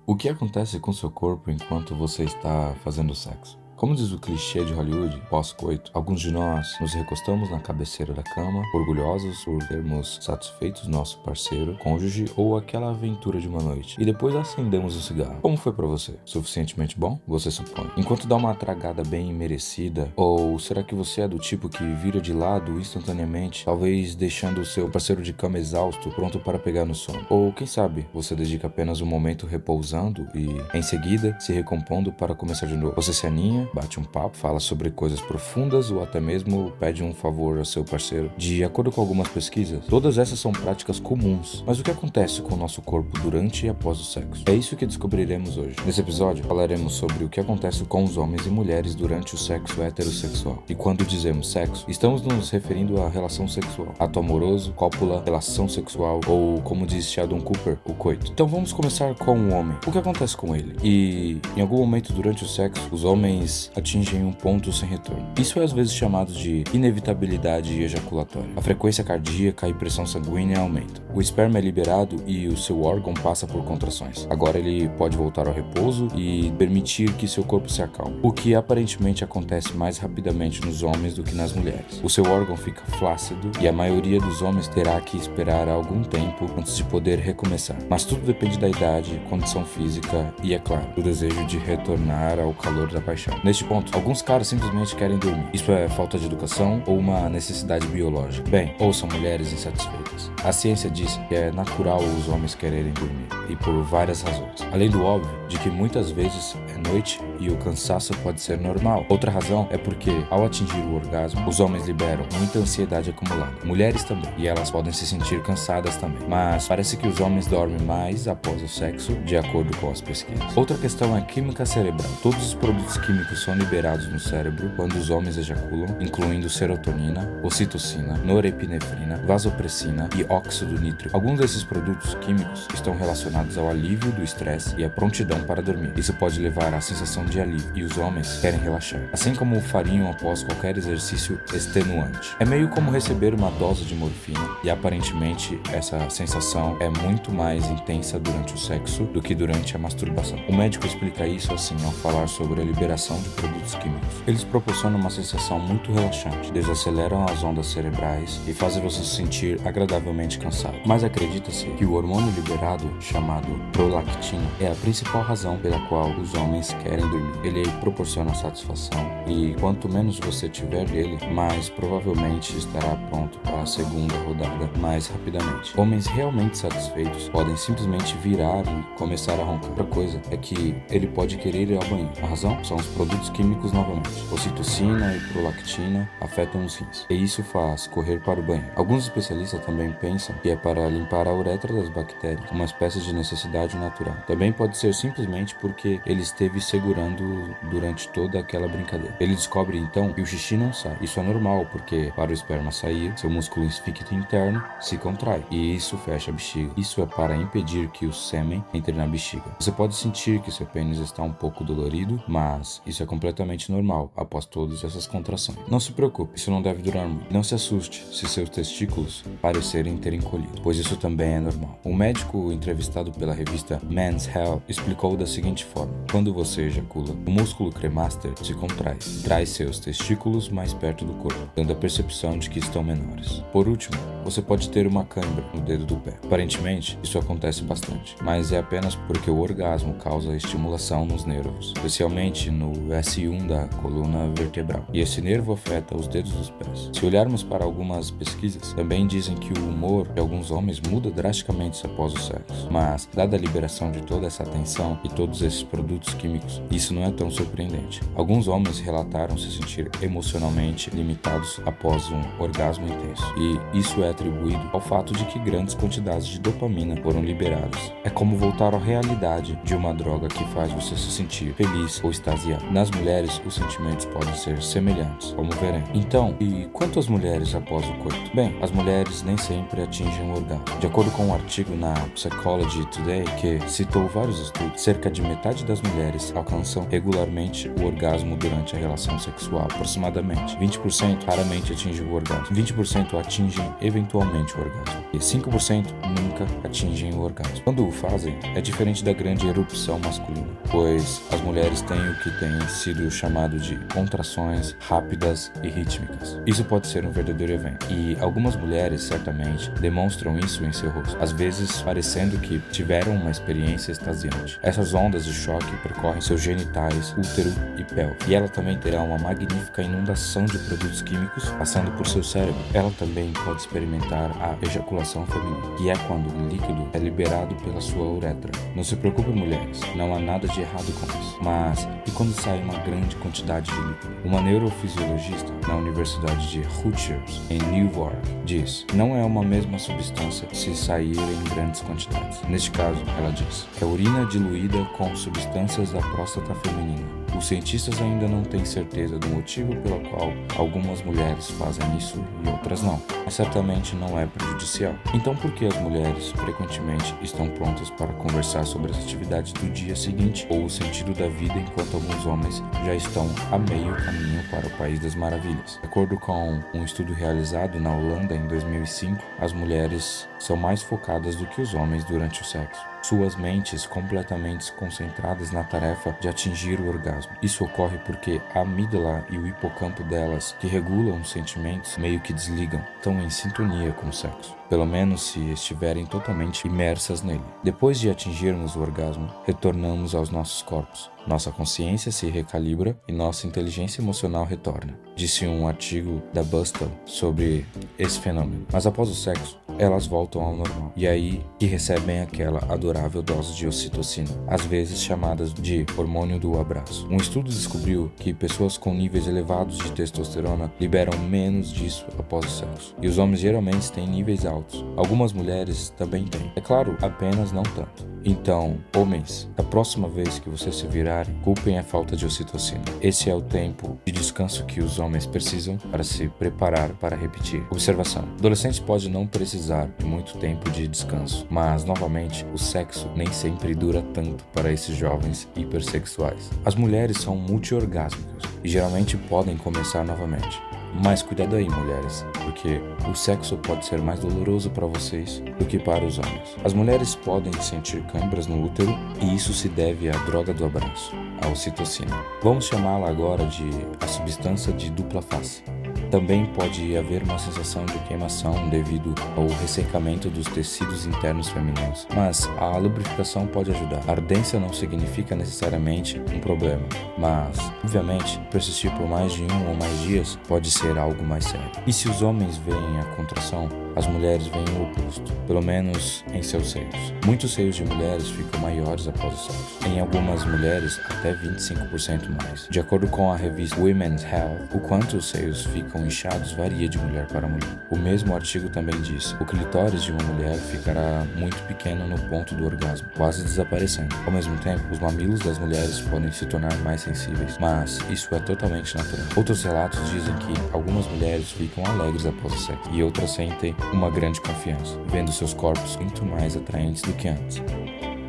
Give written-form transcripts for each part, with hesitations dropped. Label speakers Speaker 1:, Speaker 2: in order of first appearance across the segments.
Speaker 1: O que acontece com seu corpo enquanto você está fazendo sexo? Como diz o clichê de Hollywood, pós-coito, alguns de nós nos recostamos na cabeceira da cama, orgulhosos por termos satisfeitos nosso parceiro, cônjuge ou aquela aventura de uma noite, e depois acendemos o cigarro. Como foi pra você? Suficientemente bom? Você supõe. Enquanto dá uma tragada bem merecida, ou será que você é do tipo que vira de lado instantaneamente, talvez deixando o seu parceiro de cama exausto, pronto para pegar no sono? Ou quem sabe, você dedica apenas um momento repousando e, em seguida, se recompondo para começar de novo. Você se aninha, bate um papo, fala sobre coisas profundas ou até mesmo pede um favor ao seu parceiro. De acordo com algumas pesquisas, todas essas são práticas comuns. Mas o que acontece com o nosso corpo durante e após o sexo? É isso que descobriremos hoje. Nesse episódio, falaremos sobre o que acontece com os homens e mulheres durante o sexo heterossexual. E quando dizemos sexo, estamos nos referindo à relação sexual, ato amoroso, cópula, relação sexual ou, como diz Sheldon Cooper, o coito. Então vamos começar com o homem. O que acontece com ele? E, em algum momento durante o sexo, os homens atingem um ponto sem retorno. Isso é às vezes chamado de inevitabilidade ejaculatória. A frequência cardíaca e pressão sanguínea aumentam. O esperma é liberado e o seu órgão passa por contrações. Agora ele pode voltar ao repouso e permitir que seu corpo se acalme, o que aparentemente acontece mais rapidamente nos homens do que nas mulheres. O seu órgão fica flácido e a maioria dos homens terá que esperar algum tempo antes de poder recomeçar. Mas tudo depende da idade, condição física e, é claro, do desejo de retornar ao calor da paixão. Neste ponto, alguns caras simplesmente querem dormir. Isso é falta de educação ou uma necessidade biológica? Bem, ou são mulheres insatisfeitas. A ciência diz que é natural os homens quererem dormir, e por várias razões. Além do óbvio de que muitas vezes é noite e o cansaço pode ser normal. Outra razão é porque, ao atingir o orgasmo, os homens liberam muita ansiedade acumulada. Mulheres também, e elas podem se sentir cansadas também. Mas parece que os homens dormem mais após o sexo, de acordo com as pesquisas. Outra questão é a química cerebral. Todos os produtos químicos são liberados no cérebro quando os homens ejaculam, incluindo serotonina, ocitocina, norepinefrina, vasopressina e óxido nítrico. Alguns desses produtos químicos estão relacionados ao alívio do estresse e à prontidão para dormir. Isso pode levar à sensação de alívio, e os homens querem relaxar, assim como o fariam após qualquer exercício extenuante. É meio como receber uma dose de morfina, e aparentemente essa sensação é muito mais intensa durante o sexo do que durante a masturbação. O médico explica isso assim ao falar sobre a liberação de produtos químicos. Eles proporcionam uma sensação muito relaxante, desaceleram as ondas cerebrais e fazem você se sentir agradavelmente cansado. Mas acredita-se que o hormônio liberado, chamado prolactina, é a principal razão pela qual os homens querem dormir. Ele proporciona satisfação e quanto menos você tiver dele, mais provavelmente estará pronto para a segunda rodada mais rapidamente. Homens realmente satisfeitos podem simplesmente virar e começar a roncar. Outra coisa é que ele pode querer ir ao banheiro. A razão são os produtos químicos novamente. Ocitocina e prolactina afetam os rins, e isso faz correr para o banheiro. Alguns especialistas também pensam que é para limpar a uretra das bactérias, uma espécie de necessidade natural. Também pode ser simplesmente porque ele esteve segurando durante toda aquela brincadeira. Ele descobre então que o xixi não sai. Isso é normal, porque para o esperma sair, seu músculo esfíncter interno se contrai, e isso fecha a bexiga. Isso é para impedir que o sêmen entre na bexiga. Você pode sentir que seu pênis está um pouco dolorido, mas isso é completamente normal após todas essas contrações. Não se preocupe, isso não deve durar muito. Não se assuste se seus testículos parecerem ter encolhido, pois isso também é normal. Um médico entrevistado pela revista Men's Health explicou da seguinte forma: quando você ejacula, o músculo cremaster se contrai, traz seus testículos mais perto do corpo, dando a percepção de que estão menores. Por último, você pode ter uma cãibra no dedo do pé. Aparentemente, isso acontece bastante, mas é apenas porque o orgasmo causa estimulação nos nervos, especialmente no S1 da coluna vertebral, e esse nervo afeta os dedos dos pés. Se olharmos para algumas pesquisas, também dizem que o humor de alguns homens muda drasticamente após o sexo, mas, dada a liberação de toda essa tensão e todos esses produtos químicos, isso não é tão surpreendente. Alguns homens relataram se sentir emocionalmente limitados após um orgasmo intenso, e isso é atribuído ao fato de que grandes quantidades de dopamina foram liberadas. É como voltar à realidade de uma droga que faz você se sentir feliz ou extasiado. Nas mulheres, os sentimentos podem ser semelhantes, como veremos. Então, e quanto às mulheres após o coito? Bem, as mulheres nem sempre atingem o orgasmo. De acordo com um artigo na Psychology Today, que citou vários estudos, cerca de metade das mulheres alcançam regularmente o orgasmo durante a relação sexual, aproximadamente. 20% raramente atingem o orgasmo. 20% atingem eventualmente eventualmente o orgasmo, e 5% nunca atingem o orgasmo. Quando o fazem, é diferente da grande erupção masculina, pois as mulheres têm o que tem sido chamado de contrações rápidas e rítmicas. Isso pode ser um verdadeiro evento, e algumas mulheres certamente demonstram isso em seu rosto, às vezes parecendo que tiveram uma experiência extasiante. Essas ondas de choque percorrem seus genitais, útero e pelve, e ela também terá uma magnífica inundação de produtos químicos passando por seu cérebro. Ela também pode experimentar a ejaculação feminina, que é quando o líquido é liberado pela sua uretra. Não se preocupe, mulheres, não há nada de errado com isso. Mas e quando sai uma grande quantidade de líquido? Uma neurofisiologista na Universidade de Rutgers, em Newark, diz: não é uma mesma substância se sair em grandes quantidades. Neste caso, ela diz, é urina diluída com substâncias da próstata feminina. Os cientistas ainda não têm certeza do motivo pelo qual algumas mulheres fazem isso e outras não, mas certamente não é prejudicial. Então, por que as mulheres frequentemente estão prontas para conversar sobre as atividades do dia seguinte ou o sentido da vida, enquanto alguns homens já estão a meio caminho para o País das Maravilhas? De acordo com um estudo realizado na Holanda em 2005, as mulheres são mais focadas do que os homens durante o sexo, suas mentes completamente concentradas na tarefa de atingir o orgasmo. Isso ocorre porque a amígdala e o hipocampo delas, que regulam os sentimentos, meio que desligam, estão em sintonia com o sexo, pelo menos se estiverem totalmente imersas nele. Depois de atingirmos o orgasmo, retornamos aos nossos corpos. Nossa consciência se recalibra e nossa inteligência emocional retorna, disse um artigo da Bustle sobre esse fenômeno. Mas após o sexo, elas voltam ao normal, e aí que recebem aquela adorável dose de ocitocina, às vezes chamadas de hormônio do abraço. Um estudo descobriu que pessoas com níveis elevados de testosterona liberam menos disso após o sexo, e os homens geralmente têm níveis altos. Algumas mulheres também têm, é claro, apenas não tanto. Então, homens, da próxima vez que vocês se virarem, culpem a falta de ocitocina. Esse é o tempo de descanso que os homens precisam para se preparar para repetir. Observação: adolescentes podem não precisar de muito tempo de descanso, mas, novamente, o sexo nem sempre dura tanto para esses jovens hipersexuais. As mulheres são multiorgásmicas e geralmente podem começar novamente. Mas cuidado aí, mulheres, porque o sexo pode ser mais doloroso para vocês do que para os homens. As mulheres podem sentir câimbras no útero e isso se deve à droga do abraço, a ocitocina. Vamos chamá-la agora de a substância de dupla face. Também pode haver uma sensação de queimação devido ao ressecamento dos tecidos internos femininos, mas a lubrificação pode ajudar. A ardência não significa necessariamente um problema, mas, obviamente, persistir por mais de 1 ou mais dias pode ser algo mais sério. E se os homens veem a contração, as mulheres veem o oposto, pelo menos em seus seios. Muitos seios de mulheres ficam maiores após o sexo, em algumas mulheres até 25% mais. De acordo com a revista Women's Health, o quanto os seios ficam inchados varia de mulher para mulher. O mesmo artigo também diz: o clitóris de uma mulher ficará muito pequeno no ponto do orgasmo, quase desaparecendo. Ao mesmo tempo, os mamilos das mulheres podem se tornar mais sensíveis, mas isso é totalmente natural. Outros relatos dizem que algumas mulheres ficam alegres após o sexo e outras sentem uma grande confiança, vendo seus corpos muito mais atraentes do que antes.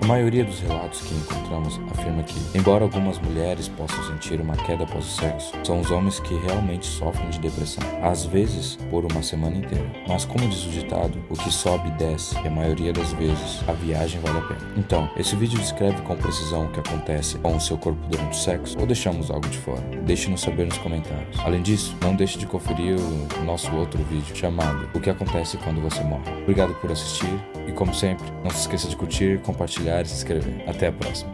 Speaker 1: A maioria dos relatos que encontramos afirma que, embora algumas mulheres possam sentir uma queda após o sexo, são os homens que realmente sofrem de depressão, às vezes por uma semana inteira. Mas como diz o ditado, o que sobe e desce, e a maioria das vezes, a viagem vale a pena. Então, esse vídeo descreve com precisão o que acontece com o seu corpo durante o sexo, ou deixamos algo de fora? Deixe-nos saber nos comentários. Além disso, não deixe de conferir o nosso outro vídeo, chamado O que acontece quando você morre. Obrigado por assistir, e como sempre, não se esqueça de curtir, compartilhar e se inscrever. Até a próxima.